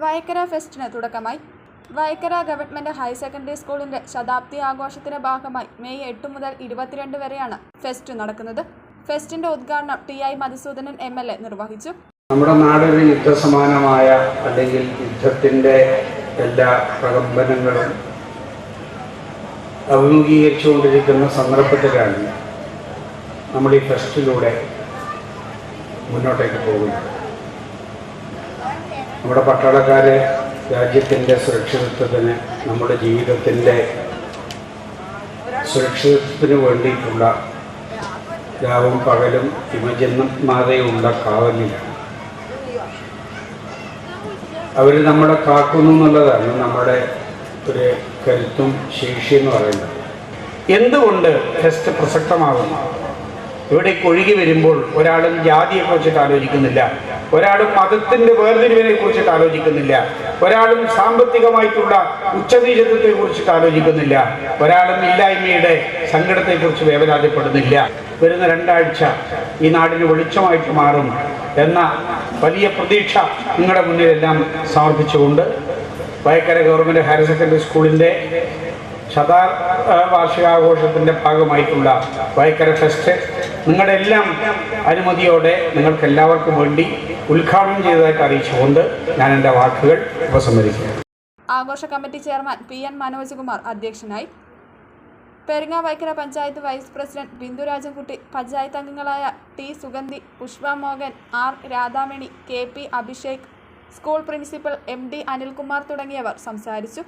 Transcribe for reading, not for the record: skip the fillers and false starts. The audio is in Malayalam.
വൈക്കര ഫെസ്റ്റിന് തുടക്കമായി. വൈക്കര ഗവൺമെന്റ് ഹയർ സെക്കൻഡറി സ്കൂളിന്റെ ശതാബ്ദി ആഘോഷത്തിന്റെ ഭാഗമായി മെയ് 8 മുതൽ 22 വരെയാണ് ഫെസ്റ്റ് നടക്കുന്നത്. ഫെസ്റ്റിന്റെ ഉദ്ഘാടനം ടി.ഐ. മധുസൂദനൻ MLA നിർവഹിച്ചു. നമ്മുടെ നാടൊരു യുദ്ധസമാനമായ അല്ലെങ്കിൽ യുദ്ധത്തിന്റെ എല്ലാ പ്രകമ്പനങ്ങളും അഭിമുഖീകരിച്ചുകൊണ്ടിരിക്കുന്ന സന്ദർഭത്തിലാണ് നമ്മൾ ഈ ഫെസ്റ്റിലൂടെ മുന്നോട്ടേക്ക് പോകുന്നത്. നമ്മുടെ പട്ടാളക്കാരെ രാജ്യത്തിൻ്റെ സുരക്ഷിതത്വത്തിന്, നമ്മുടെ ജീവിതത്തിൻ്റെ സുരക്ഷിതത്വത്തിന് വേണ്ടിയിട്ടുള്ള രാവും പകലും വിമജന്മാതയുള്ള കാവലിലാണ്. അവർ നമ്മളെ കാക്കുന്നു എന്നുള്ളതാണ് നമ്മുടെ ഒരു കരുത്തും ശേഷി എന്ന് പറയുന്നത്. എന്തുകൊണ്ട് ഫെസ്റ്റ് പ്രസക്തമാകുന്നു? ഇവിടേക്ക് ഒഴുകി വരുമ്പോൾ ഒരാളും ജാതിയെക്കുറിച്ചിട്ട് ആലോചിക്കുന്നില്ല, ഒരാളും മതത്തിൻ്റെ വേർതിരിവിനെ കുറിച്ചിട്ട് ആലോചിക്കുന്നില്ല, ഒരാളും സാമ്പത്തികമായിട്ടുള്ള ഉച്ചനീചത്വത്തെ കുറിച്ചിട്ട് ആലോചിക്കുന്നില്ല, ഒരാളും ഇല്ലായ്മയുടെ സങ്കടത്തെക്കുറിച്ച് വേവലാതിപ്പെടുന്നില്ല. വരുന്ന 2 ആഴ്ച ഈ നാടിന് വെളിച്ചമായിട്ട് മാറും എന്ന വലിയ പ്രതീക്ഷ നിങ്ങളുടെ മുന്നിലെല്ലാം സമർപ്പിച്ചുകൊണ്ട് വൈക്കര ഗവൺമെൻറ് ഹയർ സെക്കൻഡറി സ്കൂളിൻ്റെ വാർഷികാഘോഷത്തിൻ്റെ ഭാഗമായിട്ടുള്ള വൈക്കര ഫെസ്റ്റ് നിങ്ങളുടെ എല്ലാം അനുമതിയോടെ നിങ്ങൾക്ക് എല്ലാവർക്കും വേണ്ടി ഉദ്ഘാടനം ചെയ്തതായിട്ട് അറിയിച്ചുകൊണ്ട് ഞാൻ എൻ്റെ വാക്കുകൾ ഉപസംഹരിക്കുന്നു. ആഘോഷ committee chairman PN Manoj Kumar അധ്യക്ഷനായി. പെരിങ്ങ വൈക്കര പഞ്ചായത്ത് വൈസ് പ്രസിഡന്റ് ബിന്ദു രാജൻകുട്ടി, പഞ്ചായത്ത് അംഗങ്ങളായ T. Sugandhi, Pushpa Mohan, R. Radhamani, KP Abhishek, school principal MD Anilkumar തുടങ്ങിയവർ സംസാരിച്ചു.